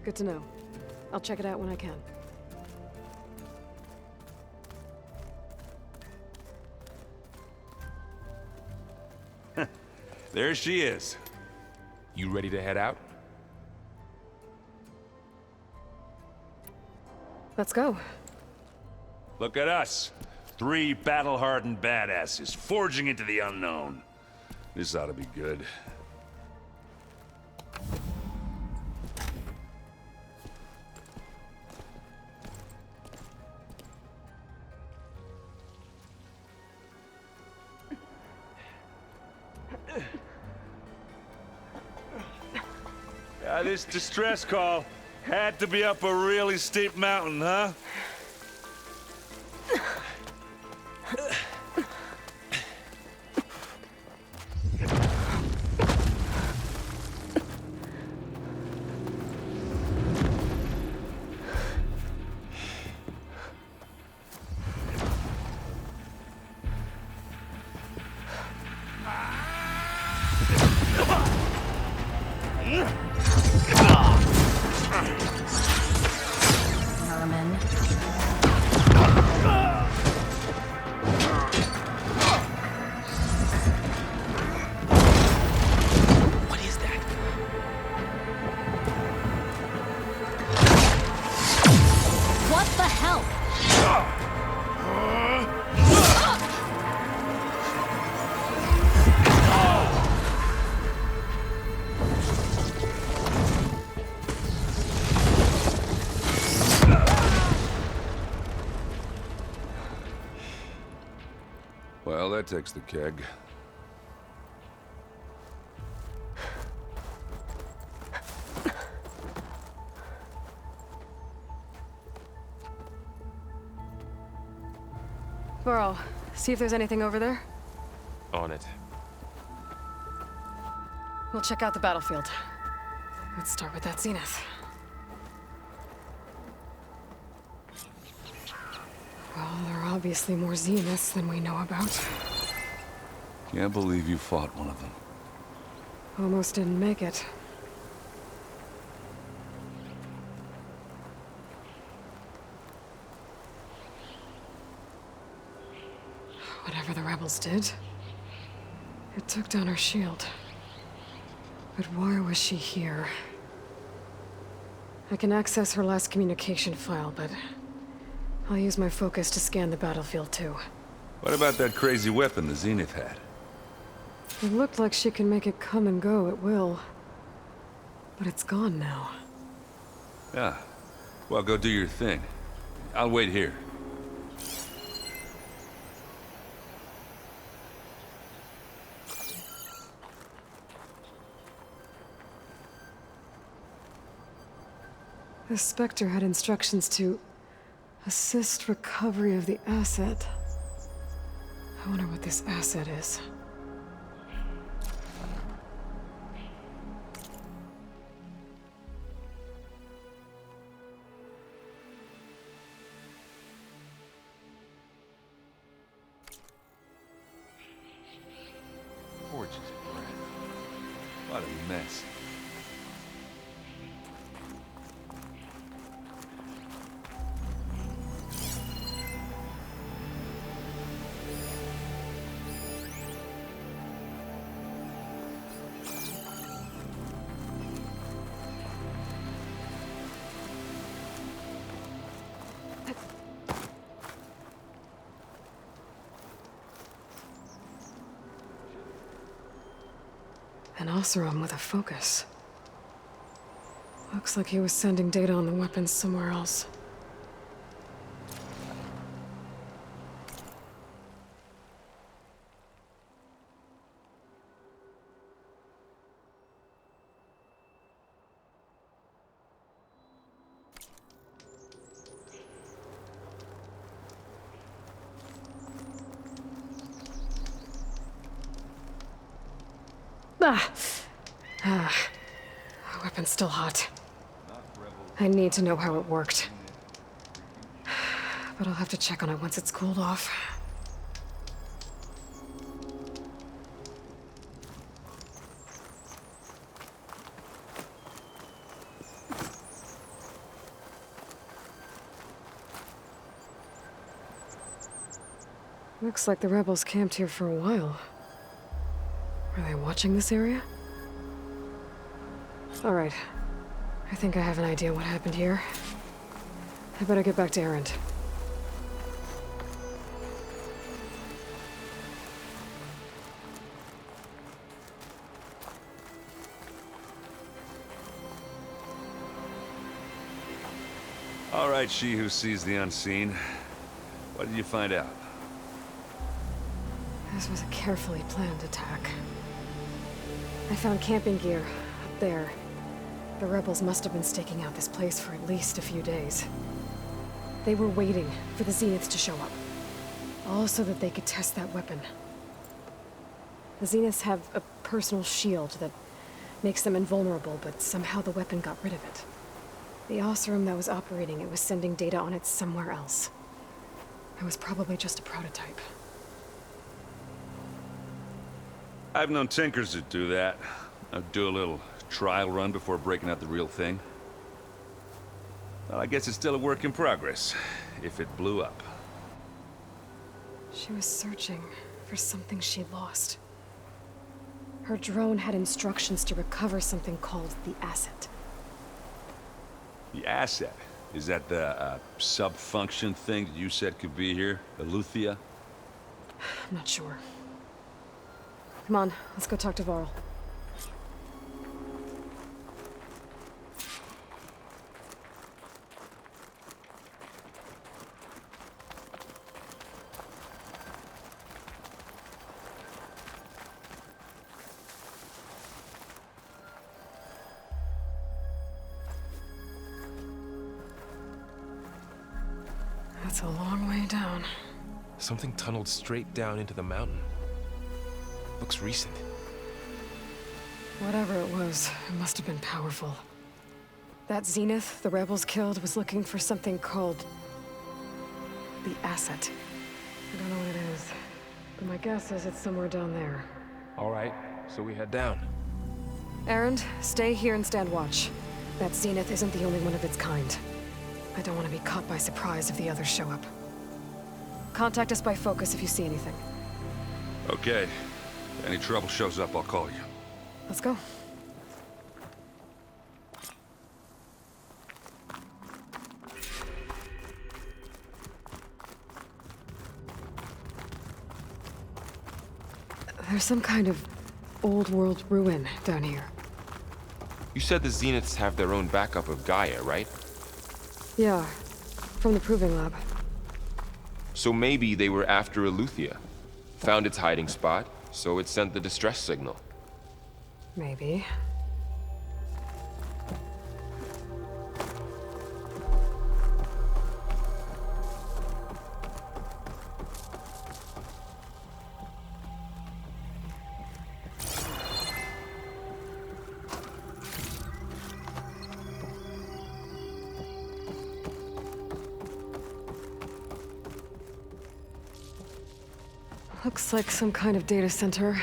Good to know. I'll check it out when I can. There she is. You ready to head out? Let's go. Look at us. 3 battle-hardened badasses forging into the unknown. This ought to be good. This distress call had to be up a really steep mountain, huh? Well, that takes the keg. Varl, see if there's anything over there. On it. We'll check out the battlefield. Let's start with that Zenith. Well, there are obviously more Zeniths than we know about. Can't believe you fought one of them. Almost didn't make it. Whatever the rebels did, it took down her shield. But why was she here? I can access her last communication file, but I'll use my focus to scan the battlefield too. What about that crazy weapon the Zenith had? It looked like she can make it come and go at will. But it's gone now. Yeah. Well, go do your thing. I'll wait here. The Spectre had instructions to assist recovery of the asset. I wonder what this asset is. Forges of breath. What a mess. An Oseram with a focus. Looks like he was sending data on the weapons somewhere else. Weapon's still hot. I need to know how it worked. But I'll have to check on it once it's cooled off. Looks like the rebels camped here for a while. Are they watching this area? Alright. I think I have an idea what happened here. I better get back to Erend. All right, she who sees the unseen. What did you find out? This was a carefully planned attack. I found camping gear up there. The rebels must have been staking out this place for at least a few days. They were waiting for the Zeniths to show up. All so that they could test that weapon. The Zeniths have a personal shield that makes them invulnerable, but somehow the weapon got rid of it. The Oseram that was operating it was sending data on it somewhere else. It was probably just a prototype. I've known tinkers that do that. I'd do a little trial run before breaking out the real thing. Well, I guess it's still a work in progress, if it blew up. She was searching for something she lost. Her drone had instructions to recover something called the asset. The asset? Is that the sub-function thing that you said could be here? Eleuthia? I'm not sure. Come on, let's go talk to Varl. That's a long way down. Something tunneled straight down into the mountain. Looks recent. Whatever it was, it must have been powerful. That Zenith the rebels killed was looking for something called the asset. I don't know what it is, but my guess is it's somewhere down there. All right, so we head down. Erend, stay here and stand watch. That Zenith isn't the only one of its kind. I don't want to be caught by surprise if the others show up. Contact us by focus if you see anything. Okay. If any trouble shows up, I'll call you. Let's go. There's some kind of old world ruin down here. You said the Zeniths have their own backup of Gaia, right? Yeah, from the Proving Lab. So maybe they were after Eleuthia. Found its hiding spot, so it sent the distress signal. Maybe. Looks like some kind of data center.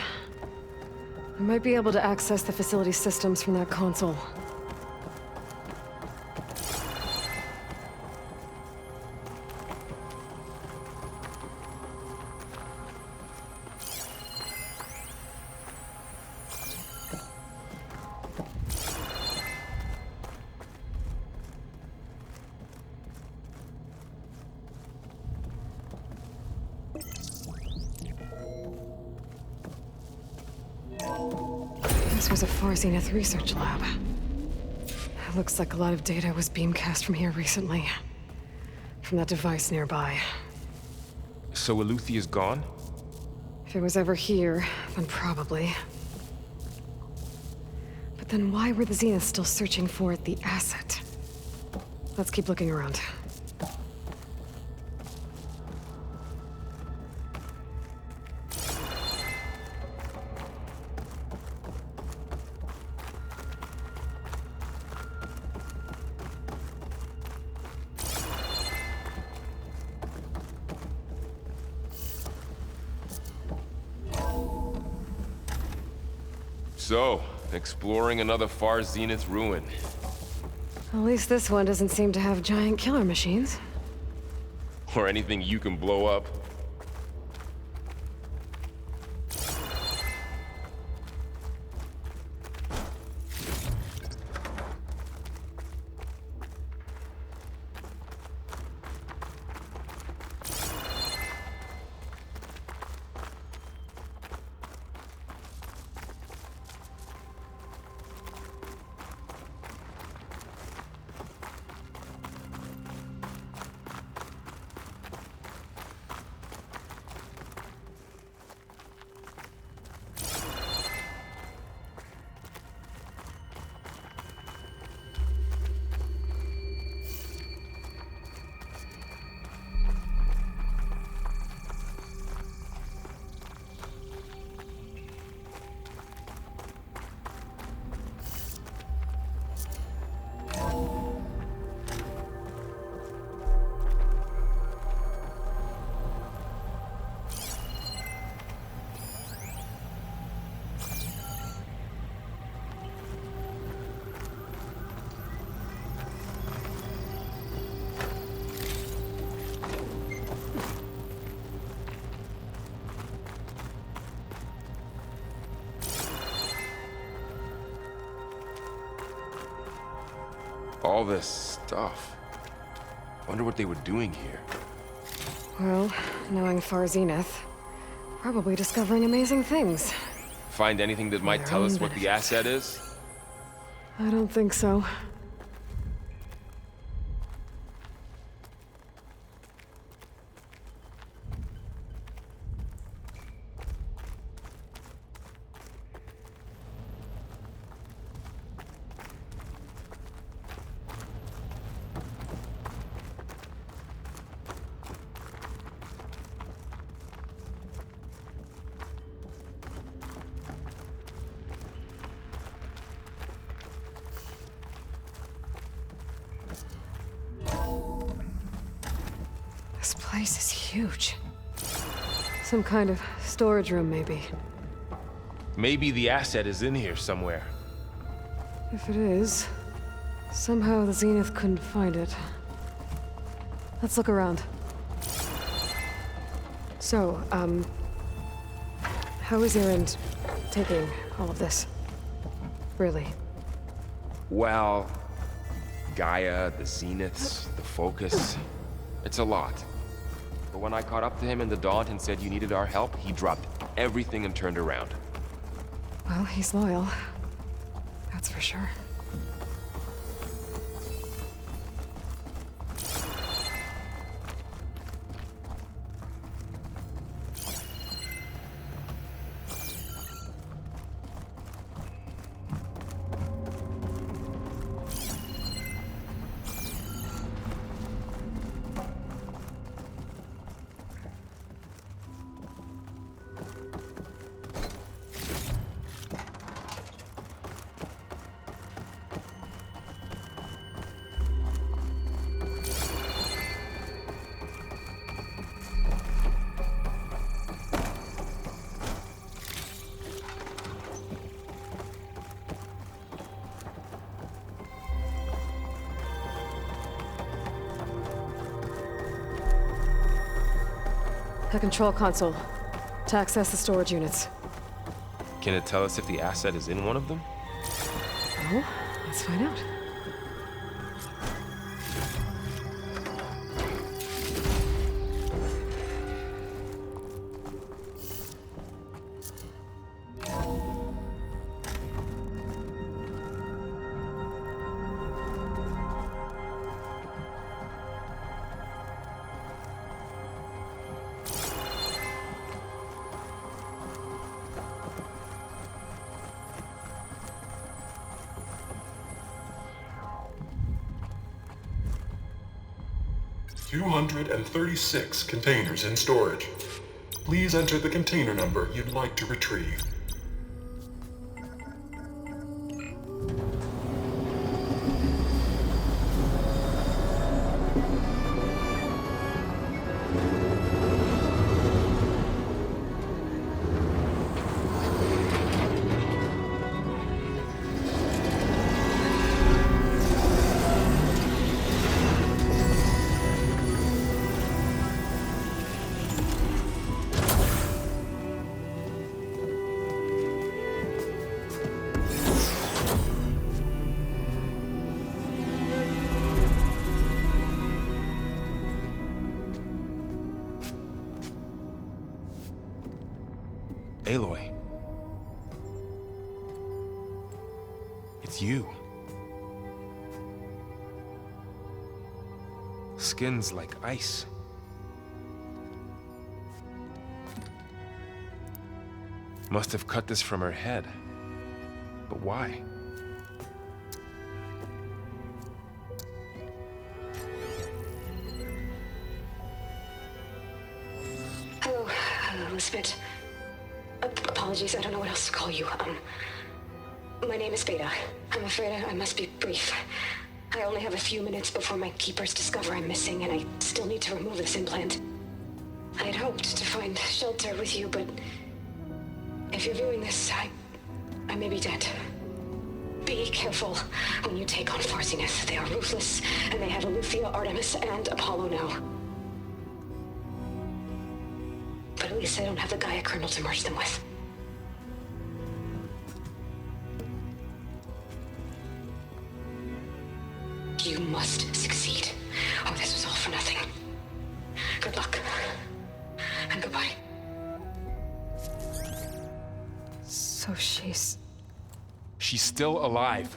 I might be able to access the facility systems from that console. This was a Far Zenith research lab. It looks like a lot of data was beamcast from here recently. From that device nearby. So Eleuthia's gone? If it was ever here, then probably. But then why were the Zeniths still searching for the asset? Let's keep looking around. So, exploring another Far Zenith ruin. At least this one doesn't seem to have giant killer machines. Or anything you can blow up. all this stuff. Wonder what they were doing here. Well, knowing Far Zenith, probably discovering amazing things. Find anything that might tell us what the asset is? I don't think so. This place is huge. Some kind of storage room, maybe. Maybe the asset is in here somewhere. If it is, somehow the Zenith couldn't find it. Let's look around. So, how is Erend taking all of this? Really? Well, Gaia, the Zeniths, the Focus. It's a lot. But when I caught up to him in the Daunt and said you needed our help, he dropped everything and turned around. Well, he's loyal. That's for sure. The control console. To access the storage units. Can it tell us if the asset is in one of them? Oh, let's find out. $236 containers in storage. Please enter the container number you'd like to retrieve. Aloy. It's you. Skin's like ice. Must have cut this from her head. But why? Hello, Elizabeth. Apologies, I don't know what else to call you. My name is Beta. I'm afraid I must be brief. I only have a few minutes before my keepers discover I'm missing, and I still need to remove this implant. I had hoped to find shelter with you, but if you're viewing this, I may be dead. Be careful when you take on Far Zenith. They are ruthless, and they have Eleuthia, Artemis, and Apollo now. But at least I don't have the Gaia kernel to merge them with. You must succeed. Oh, this was all for nothing. Good luck. And goodbye. So she's... She's still alive.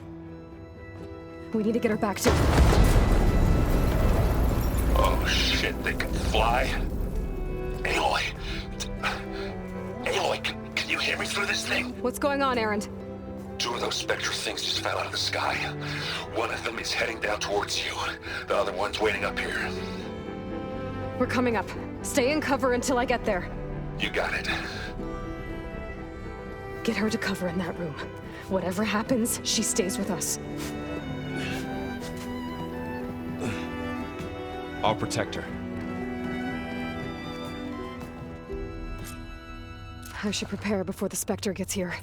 We need to get her back to... Oh shit, they can fly? Aloy. Aloy, can you hear me through this thing? What's going on, Erend? 2 of those spectral things just fell out of the sky. One of them is heading down towards you. The other one's waiting up here. We're coming up. Stay in cover until I get there. You got it. Get her to cover in that room. Whatever happens, she stays with us. I'll protect her. I should prepare before the Spectre gets here.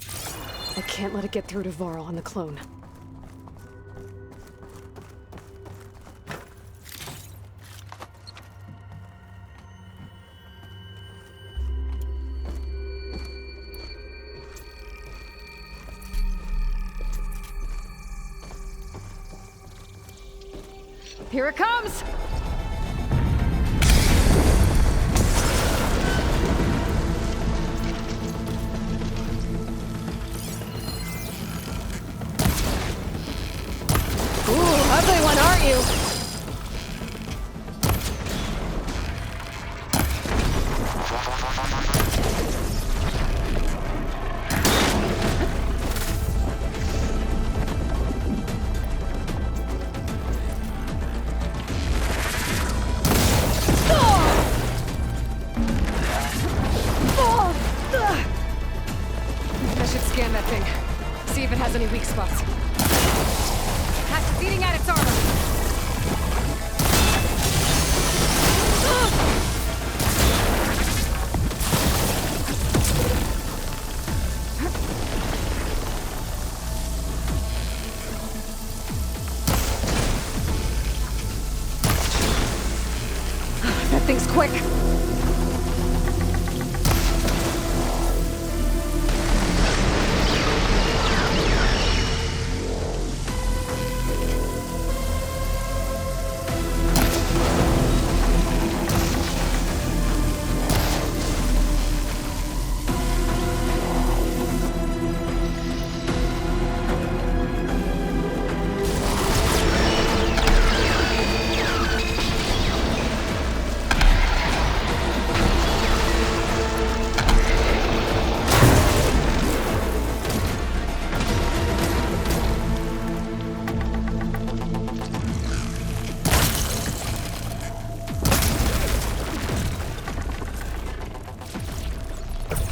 I can't let it get through to Varl and the clone. Here it comes! Ugly one, aren't you? I should scan that thing. See if it has any weak spots. It's eating at its armor. That thing's quick.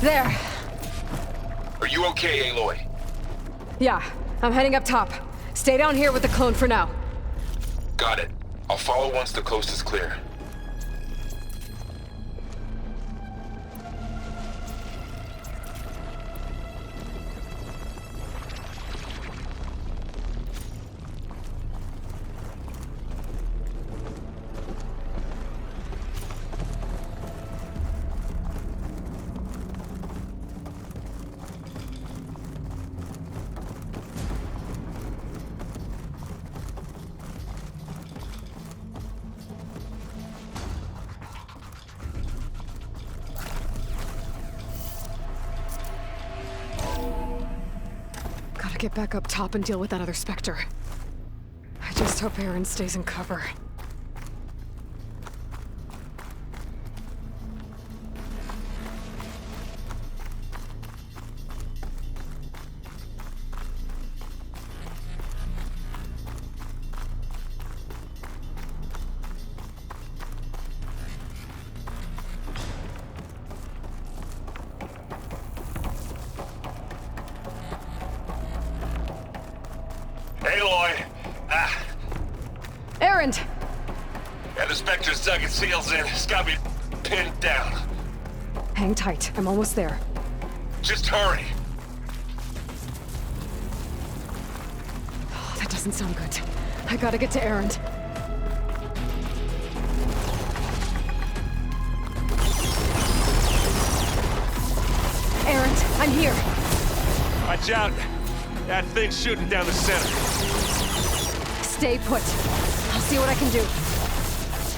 There. Are you okay, Aloy? Yeah, I'm heading up top. Stay down here with the clone for now. Got it. I'll follow once the coast is clear. Get back up top and deal with that other Spectre. I just hope Erend stays in cover. Aloy! Erend! Yeah, the Spectre's dug its heels in. It's got me pinned down. Hang tight. I'm almost there. Just hurry. Oh, that doesn't sound good. I gotta get to Erend. Erend, I'm here. Watch out! That thing's shooting down the center. Stay put. see what I can do.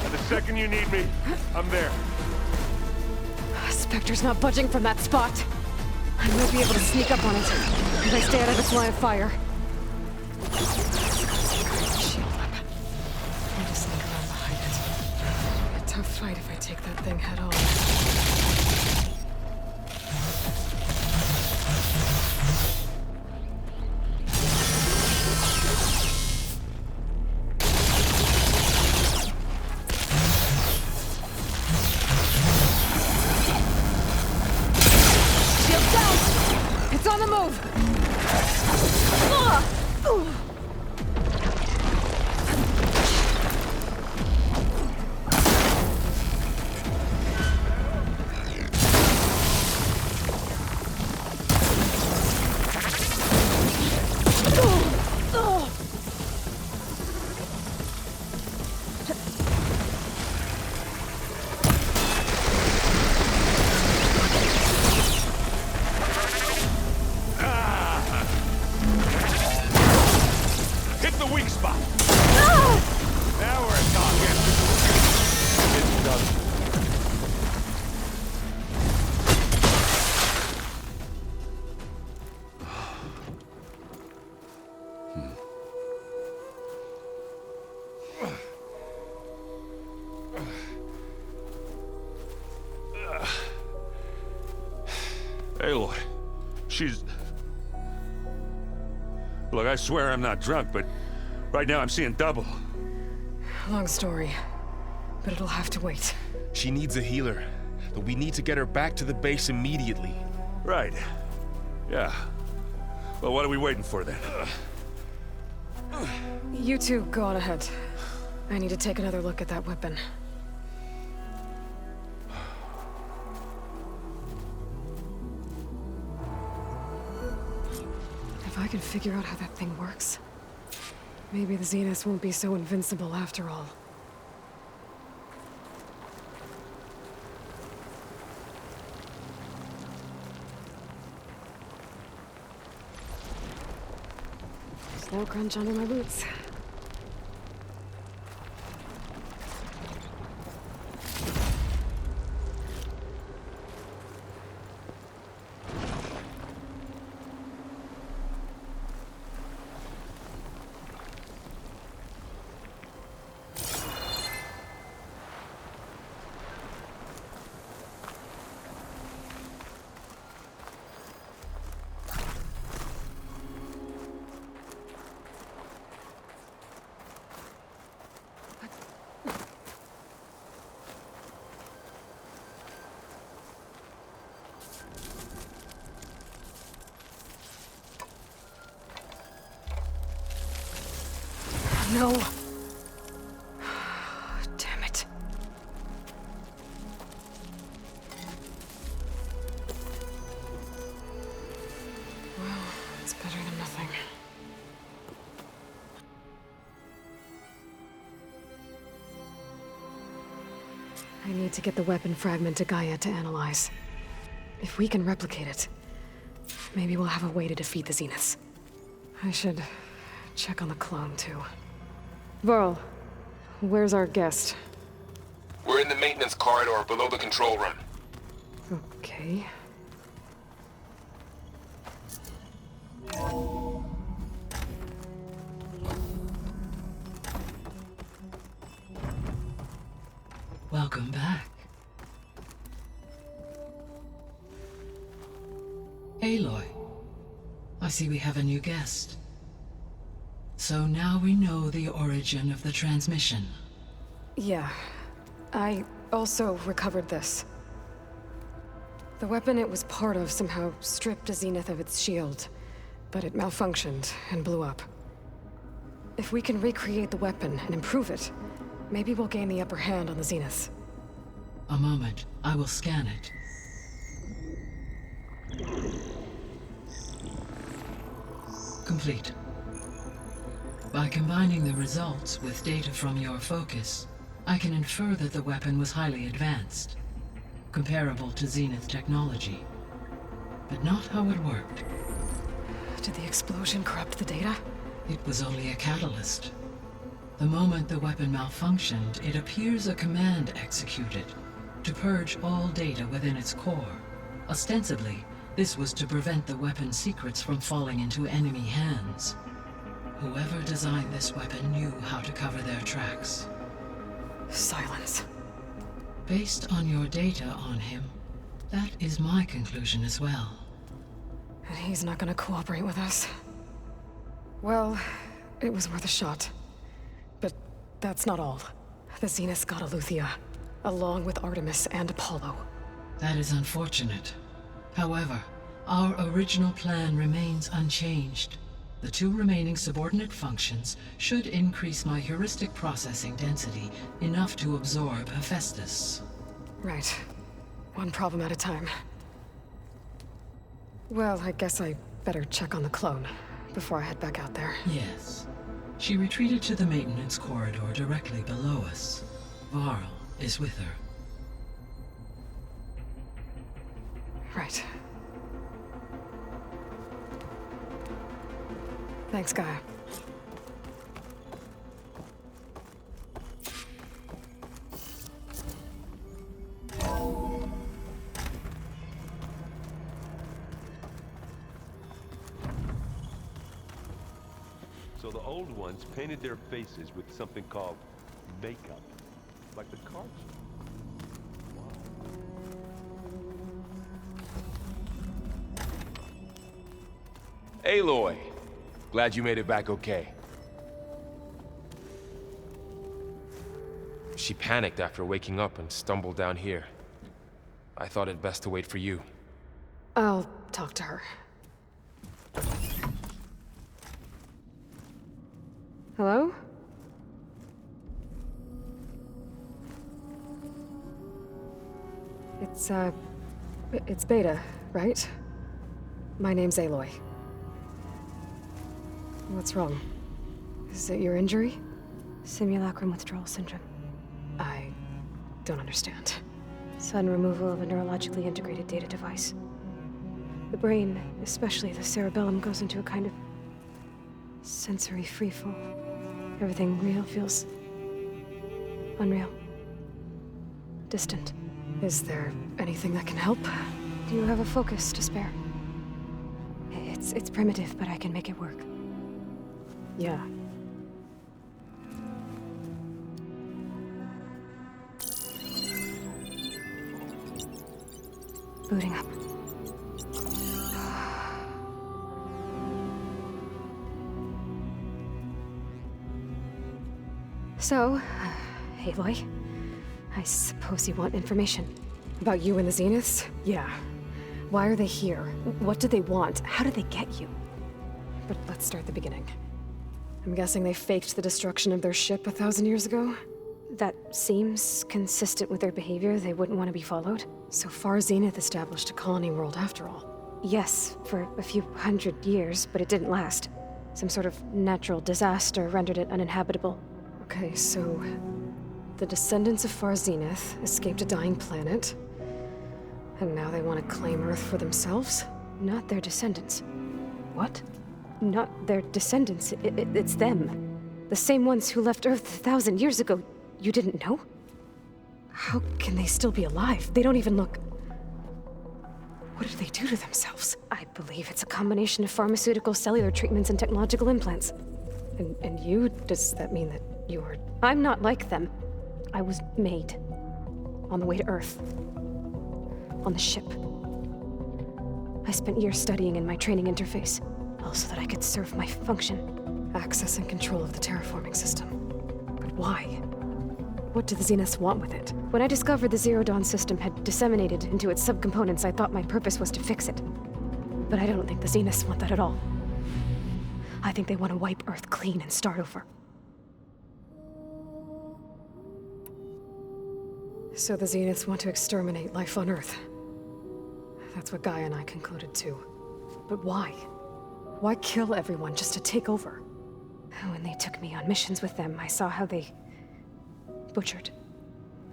And the second you need me, I'm there. Spectre's not budging from that spot. I might be able to sneak up on it if I stay out of its line of fire. Shield up. I just sneak around behind it. It'll be a tough fight if I take that thing head on. It's on the move! Aloy, she's... Look, I swear I'm not drunk, but right now I'm seeing double. Long story, but it'll have to wait. She needs a healer, but we need to get her back to the base immediately. Right. Yeah. Well, what are we waiting for then? You two go on ahead. I need to take another look at that weapon. If I can figure out how that thing works, maybe the Zeniths won't be so invincible after all. Snow crunch under my boots. No. Damn it. Well, it's better than nothing. I need to get the weapon fragment to Gaia to analyze. If we can replicate it, maybe we'll have a way to defeat the Zeniths. I should check on the clone, too. Varl, where's our guest? We're in the maintenance corridor below the control room. Okay. Welcome back. Aloy, I see we have a new guest. So now we know the origin of the transmission. Yeah. I also recovered this. The weapon it was part of somehow stripped a Zenith of its shield, but it malfunctioned and blew up. If we can recreate the weapon and improve it, maybe we'll gain the upper hand on the Zeniths. A moment, I will scan it. Complete. By combining the results with data from your focus, I can infer that the weapon was highly advanced, comparable to Zenith technology, but not how it worked. Did the explosion corrupt the data? It was only a catalyst. The The moment the weapon malfunctioned, it appears a command executed to purge all data within its core. Ostensibly, this was to prevent the weapon's secrets from falling into enemy hands. Whoever designed this weapon knew how to cover their tracks. Silence. Based on your data on him, that is my conclusion as well. And he's not gonna cooperate with us. Well, it was worth a shot. But that's not all. The Zeniths got Eleuthia, along with Artemis and Apollo. That is unfortunate. However, our original plan remains unchanged. The 2 remaining subordinate functions should increase my heuristic processing density enough to absorb Hephaestus. Right. One problem at a time. Well, I guess I better check on the clone before I head back out there. Yes. She retreated to the maintenance corridor directly below us. Varl is with her. Right. Thanks, Gaia. So the old ones painted their faces with something called makeup, like the cards. Aloy! Glad you made it back okay. She panicked after waking up and stumbled down here. I thought it best to wait for you. I'll talk to her. Hello? It's Beta, right? My name's Aloy. What's wrong? Is it your injury? Simulacrum withdrawal syndrome. I don't understand. Sudden removal of a neurologically integrated data device. The brain, especially the cerebellum, goes into a kind of sensory freefall. Everything real feels unreal. Distant. Is there anything that can help? Do you have a focus to spare? It's primitive, but I can make it work. Yeah. Booting up. So, Aloy, I suppose you want information. About you and the Zeniths? Yeah. Why are they here? What do they want? How did they get you? But let's start at the beginning. I'm guessing they faked the destruction of their ship 1,000 years ago? That seems consistent with their behavior. They wouldn't want to be followed. So Far Zenith established a colony world after all. Yes, for a few hundred years, but it didn't last. Some sort of natural disaster rendered it uninhabitable. Okay, so the descendants of Far Zenith escaped a dying planet, and now they want to claim Earth for themselves? Not their descendants. What? Not their descendants. It's them. The same ones who left Earth 1,000 years ago. You didn't know? How can they still be alive? They don't even look... What did they do to themselves? I believe it's a combination of pharmaceutical, cellular treatments, and technological implants. And you? Does that mean that you're... I'm not like them. I was made. On the way to Earth. On the ship. I spent years studying in my training interface, all so that I could serve my function. Access and control of the terraforming system. But why? What do the Zeniths want with it? When I discovered the Zero Dawn system had disseminated into its subcomponents, I thought my purpose was to fix it. But I don't think the Zeniths want that at all. I think they want to wipe Earth clean and start over. So the Zeniths want to exterminate life on Earth. That's what Gaia and I concluded too. But why? Why kill everyone just to take over? When they took me on missions with them, I saw how they butchered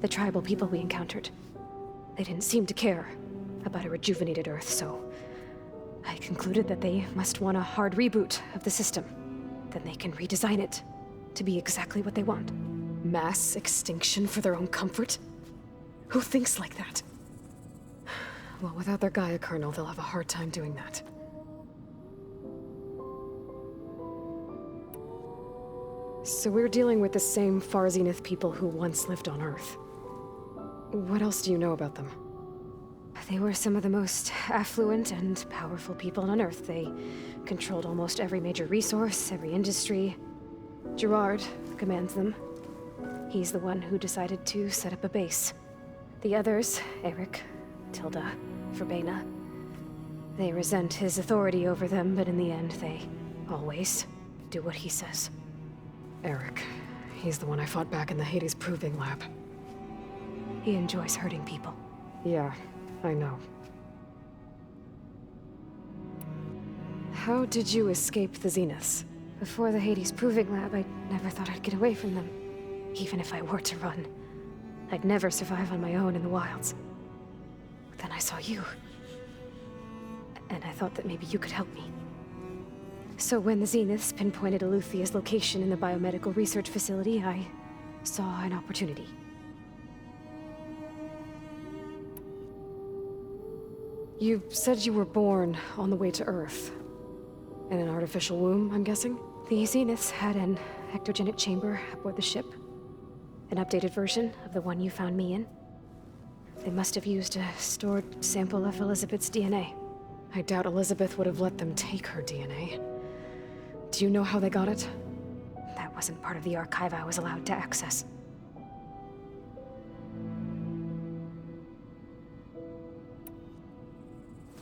the tribal people we encountered. They didn't seem to care about a rejuvenated Earth, so I concluded that they must want a hard reboot of the system. Then they can redesign it to be exactly what they want. Mass extinction for their own comfort? Who thinks like that? Well, without their Gaia kernel, they'll have a hard time doing that. So we're dealing with the same Far Zenith people who once lived on Earth. What else do you know about them? They were some of the most affluent and powerful people on Earth. They controlled almost every major resource, every industry. Gerard commands them. He's the one who decided to set up a base. The others, Eric, Tilda, Verbana, they resent his authority over them, but in the end, they always do what he says. Eric. He's the one I fought back in the Hades Proving Lab. He enjoys hurting people. Yeah, I know. How did you escape the Zeniths? Before the Hades Proving Lab, I never thought I'd get away from them. Even if I were to run, I'd never survive on my own in the wilds. But then I saw you. And I thought that maybe you could help me. So when the Zeniths pinpointed Eleuthia's location in the biomedical research facility, I saw an opportunity. You said you were born on the way to Earth. In an artificial womb, I'm guessing? The Zeniths had an ectogenic chamber aboard the ship. An updated version of the one you found me in. They must have used a stored sample of Elizabeth's DNA. I doubt Elizabeth would have let them take her DNA. Do you know how they got it? That wasn't part of the archive I was allowed to access.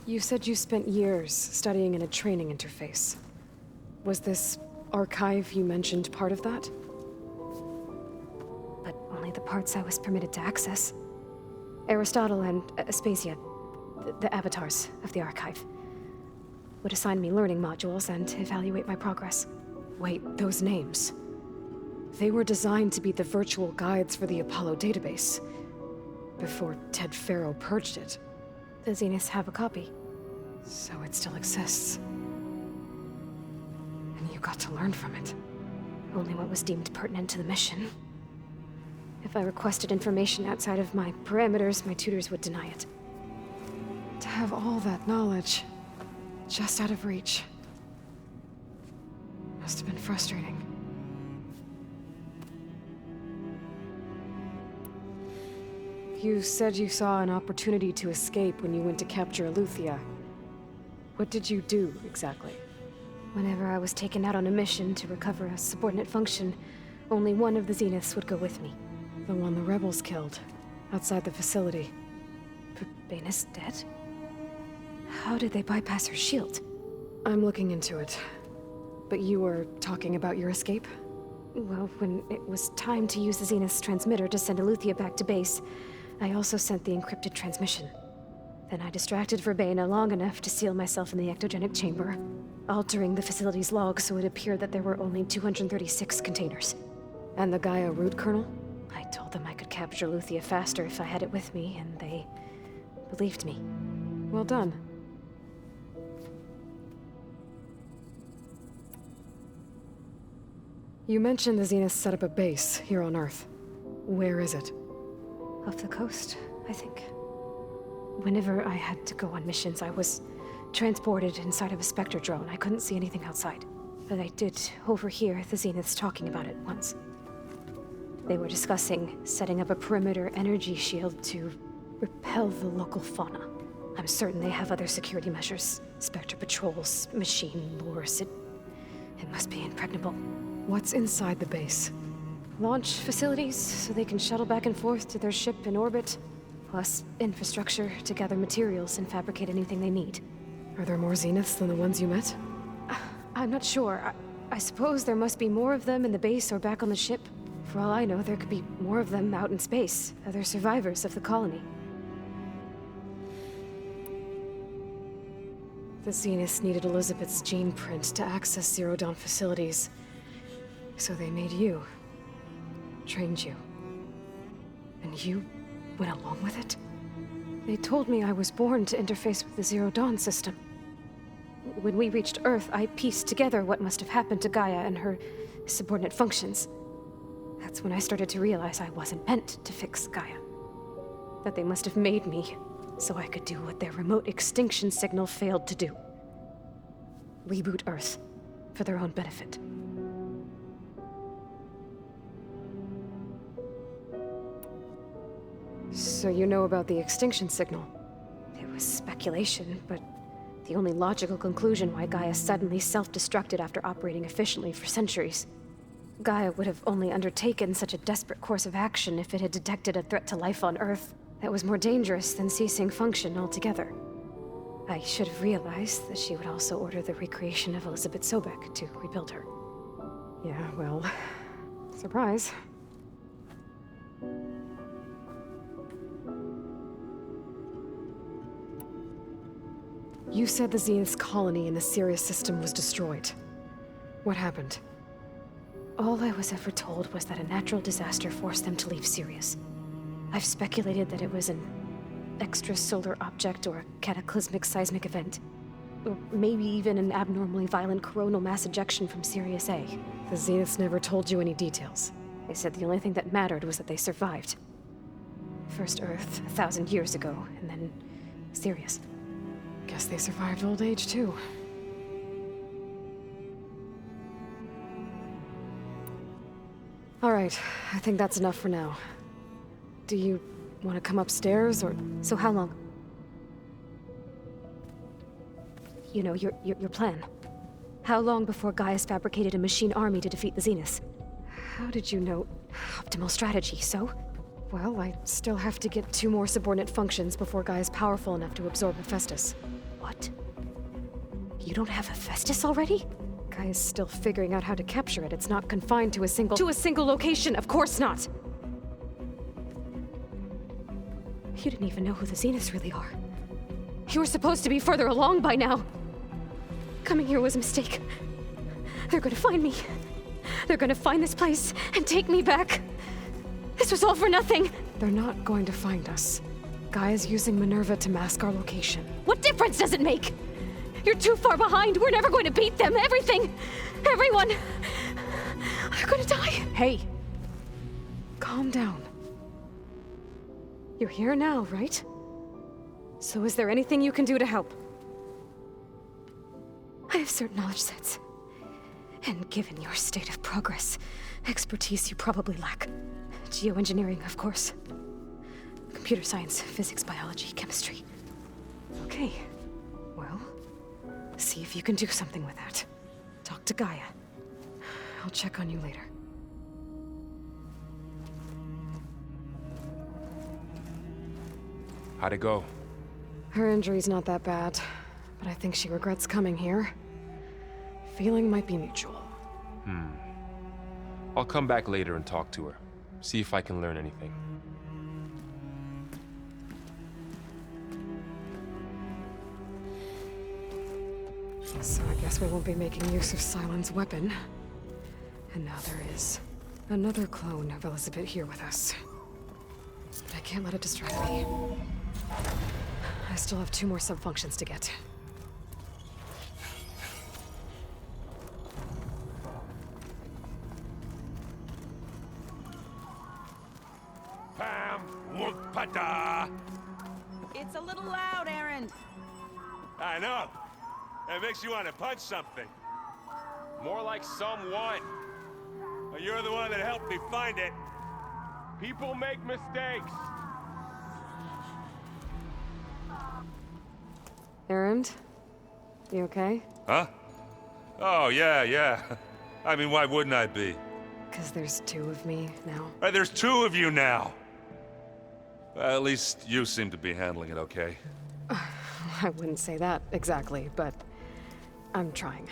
You said you spent years studying in a training interface. Was this archive you mentioned part of that? But only the parts I was permitted to access. Aristotle and Aspasia, the avatars of the archive, would assign me learning modules and evaluate my progress. Wait, those names. They were designed to be the virtual guides for the Apollo database, before Ted Faro purged it. The Zeniths have a copy. So it still exists. And you got to learn from it. Only what was deemed pertinent to the mission. If I requested information outside of my parameters, my tutors would deny it. To have all that knowledge, just out of reach, must have been frustrating. You said you saw an opportunity to escape when you went to capture Eleuthia. What did you do, exactly? Whenever I was taken out on a mission to recover a subordinate function, only one of the Zeniths would go with me. The one the rebels killed, outside the facility. Verbana's dead? How did they bypass her shield? I'm looking into it. But you were talking about your escape? Well, when it was time to use the Zenith's transmitter to send Eleuthia back to base, I also sent the encrypted transmission. Then I distracted Verbana long enough to seal myself in the ectogenic chamber, altering the facility's log so it appeared that there were only 236 containers. And the Gaia root kernel? I told them I could capture Eleuthia faster if I had it with me, and they believed me. Well done. You mentioned the Zenith set up a base here on Earth. Where is it? Off the coast, I think. Whenever I had to go on missions, I was transported inside of a Spectre drone. I couldn't see anything outside. But I did overhear the Zeniths talking about it once. They were discussing setting up a perimeter energy shield to repel the local fauna. I'm certain they have other security measures. Spectre patrols, machine lures. It must be impregnable. What's inside the base? Launch facilities, so they can shuttle back and forth to their ship in orbit. Plus, infrastructure to gather materials and fabricate anything they need. Are there more Zeniths than the ones you met? I'm not sure. I suppose there must be more of them in the base or back on the ship. For all I know, there could be more of them out in space, other survivors of the colony. The Zeniths needed Elizabeth's gene print to access Zero Dawn facilities. So they made you. Trained you. And you went along with it? They told me I was born to interface with the Zero Dawn system. When we reached Earth, I pieced together what must have happened to Gaia and her subordinate functions. That's when I started to realize I wasn't meant to fix Gaia. That they must have made me so I could do what their remote extinction signal failed to do. Reboot Earth for their own benefit. So you know about the extinction signal? It was speculation, but the only logical conclusion why Gaia suddenly self-destructed after operating efficiently for centuries. Gaia would have only undertaken such a desperate course of action if it had detected a threat to life on Earth that was more dangerous than ceasing function altogether. I should have realized that she would also order the recreation of Elizabeth Sobek to rebuild her. Yeah, well, surprise. You said the Zenith's colony in the Sirius system was destroyed. What happened? All I was ever told was that a natural disaster forced them to leave Sirius. I've speculated that it was an extrasolar object or a cataclysmic seismic event. Or maybe even an abnormally violent coronal mass ejection from Sirius A. The Zeniths never told you any details. They said the only thing that mattered was that they survived. First Earth, 1,000 years ago, and then Sirius. Guess they survived old age, too. All right, I think that's enough for now. Do you want to come upstairs, or...? So how long? You know, your plan. How long before Gaia's fabricated a machine army to defeat the Zeniths? How did you know? Optimal strategy, so? Well, I still have to get 2 more subordinate functions before Gaia's powerful enough to absorb Hephaestus. What? You don't have Hephaestus already? Gaia's still figuring out how to capture it. It's not confined to a single... To a single location! Of course not! You didn't even know who the Zeniths really are. You were supposed to be further along by now! Coming here was a mistake. They're gonna find me. They're gonna find this place and take me back. This was all for nothing! They're not going to find us. Gaia's using Minerva to mask our location. What difference does it make? You're too far behind. We're never going to beat them. Everything, everyone, are gonna die. Hey, calm down. You're here now, right? So is there anything you can do to help? I have certain knowledge sets. And given your state of progress, expertise you probably lack. Geoengineering, of course. Computer science, physics, biology, chemistry. Okay. Well, see if you can do something with that. Talk to Gaia. I'll check on you later. How'd it go? Her injury's not that bad, but I think she regrets coming here. Feeling might be mutual. I'll come back later and talk to her. See if I can learn anything. So I guess we won't be making use of Sylens' weapon. And now there is another clone of Elizabeth here with us. But I can't let it distract me. I still have 2 more subfunctions to get. Pam Wukpata! It's a little loud, Erend. I know. It makes you want to punch something. More like someone. Well, you're the one that helped me find it. People make mistakes. Erend? You okay? Huh? Oh, yeah. I mean, why wouldn't I be? Because there's 2 of me now. Right, there's 2 of you now. Well, at least you seem to be handling it okay. I wouldn't say that exactly, but I'm trying.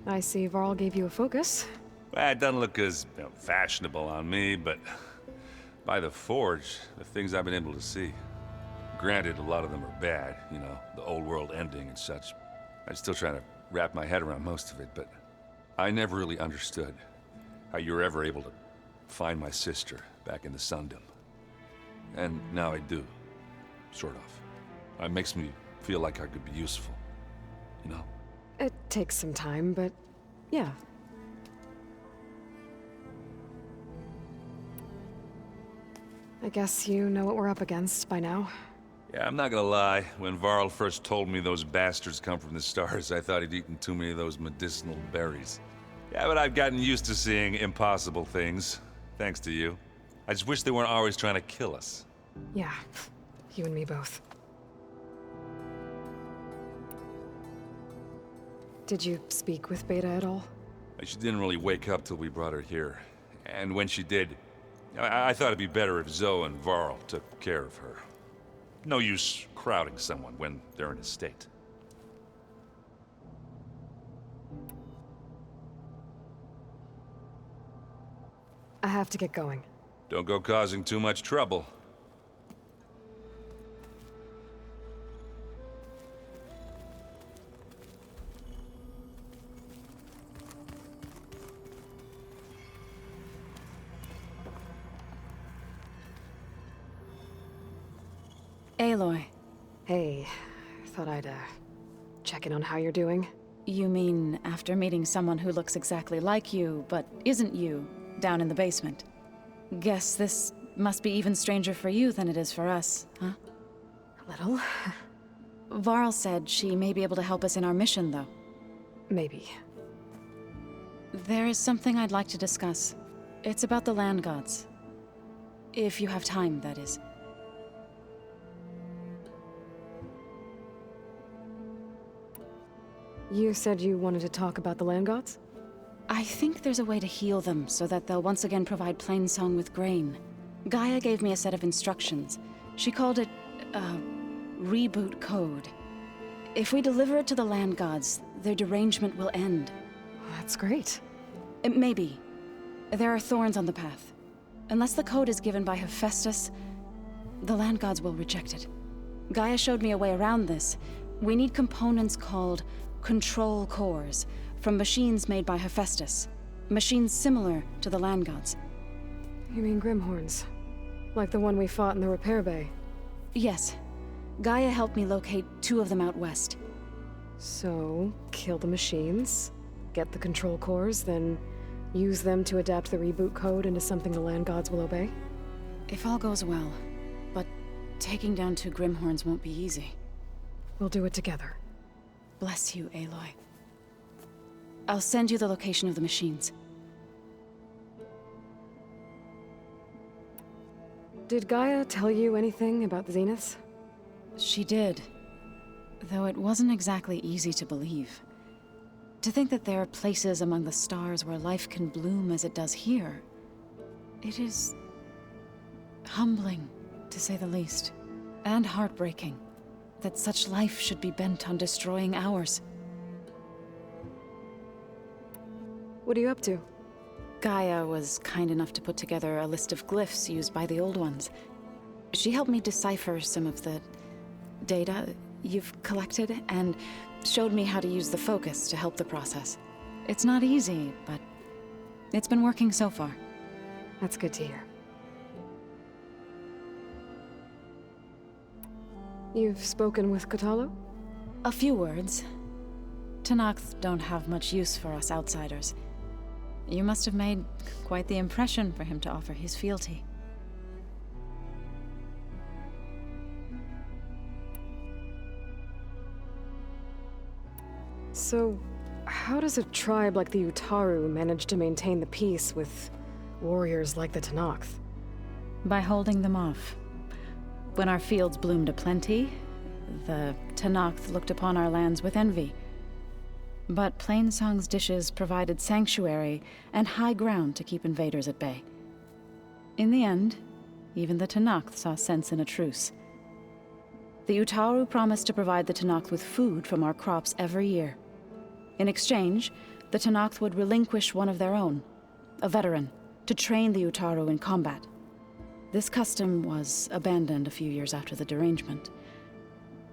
I see Varl gave you a focus. Well, it doesn't look as fashionable on me, but by the Forge, the things I've been able to see. Granted, a lot of them are bad, you know, the old world ending and such. I'm still trying to wrap my head around most of it, but I never really understood how you were ever able to find my sister back in the Sundom. And now I do, sort of. It makes me feel like I could be useful, you know? It takes some time, but yeah. I guess you know what we're up against by now. Yeah, I'm not gonna lie. When Varl first told me those bastards come from the stars, I thought he'd eaten too many of those medicinal berries. Yeah, but I've gotten used to seeing impossible things, thanks to you. I just wish they weren't always trying to kill us. Yeah, you and me both. Did you speak with Beta at all? She didn't really wake up till we brought her here. And when she did, I thought it'd be better if Zoe and Varl took care of her. No use crowding someone when they're in a state. I have to get going. Don't go causing too much trouble. Aloy. Hey, thought I'd, check in on how you're doing. You mean after meeting someone who looks exactly like you, but isn't you, down in the basement? Guess this must be even stranger for you than it is for us, huh? A little. Varl said she may be able to help us in our mission, though. Maybe. There is something I'd like to discuss. It's about the land gods. If you have time, that is. You said you wanted to talk about the land gods? I think there's a way to heal them so that they'll once again provide Plainsong with grain. Gaia gave me a set of instructions. She called it, reboot code. If we deliver it to the land gods, their derangement will end. That's great. Maybe. There are thorns on the path. Unless the code is given by Hephaestus, the land gods will reject it. Gaia showed me a way around this. We need components called control cores from machines made by Hephaestus. Machines similar to the land gods. You mean Grimhorns? Like the one we fought in the repair bay? Yes. Gaia helped me locate 2 of them out west. So, kill the machines, get the control cores, then use them to adapt the reboot code into something the land gods will obey? If all goes well. But taking down 2 Grimhorns won't be easy. We'll do it together. Bless you, Aloy. I'll send you the location of the machines. Did Gaia tell you anything about the Zeniths? She did. Though it wasn't exactly easy to believe. To think that there are places among the stars where life can bloom as it does here. It is humbling, to say the least. And heartbreaking. That such life should be bent on destroying ours. What are you up to? Gaia was kind enough to put together a list of glyphs used by the old ones. She helped me decipher some of the data you've collected, and showed me how to use the focus to help the process. It's not easy, but it's been working so far. That's good to hear. You've spoken with Kotallo? A few words. Tenakth don't have much use for us outsiders. You must have made quite the impression for him to offer his fealty. So, how does a tribe like the Utaru manage to maintain the peace with warriors like the Tenakth? By holding them off. When our fields bloomed aplenty, the Tenakth looked upon our lands with envy. But Plainsong's dishes provided sanctuary and high ground to keep invaders at bay. In the end, even the Tenakth saw sense in a truce. The Utaru promised to provide the Tenakth with food from our crops every year. In exchange, the Tenakth would relinquish one of their own, a veteran, to train the Utaru in combat. This custom was abandoned a few years after the derangement.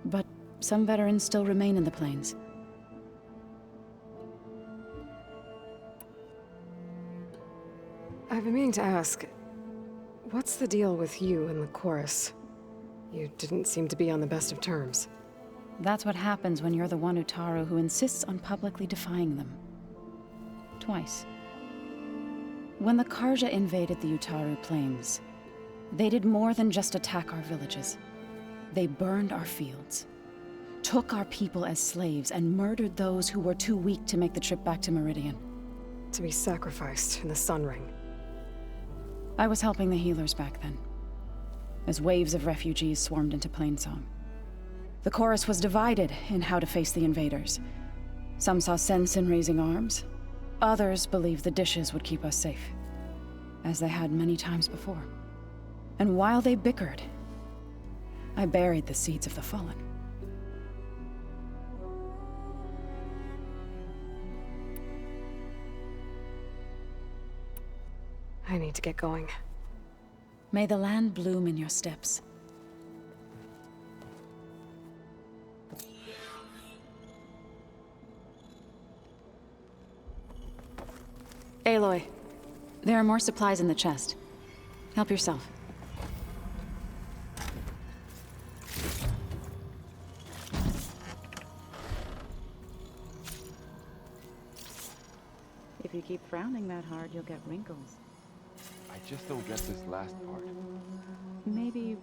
But some veterans still remain in the plains. I've been meaning to ask, what's the deal with you and the chorus? You didn't seem to be on the best of terms. That's what happens when you're the one Utaru who insists on publicly defying them. Twice. When the Karja invaded the Utaru plains, they did more than just attack our villages. They burned our fields, took our people as slaves, and murdered those who were too weak to make the trip back to Meridian. To be sacrificed in the Sun Ring. I was helping the healers back then, as waves of refugees swarmed into Plainsong. The chorus was divided in how to face the invaders. Some saw sense in raising arms. Others believed the dishes would keep us safe, as they had many times before. And while they bickered, I buried the seeds of the Fallen. I need to get going. May the land bloom in your steps. Aloy, there are more supplies in the chest. Help yourself. If you keep frowning that hard, you'll get wrinkles. I just don't get this last part. Maybe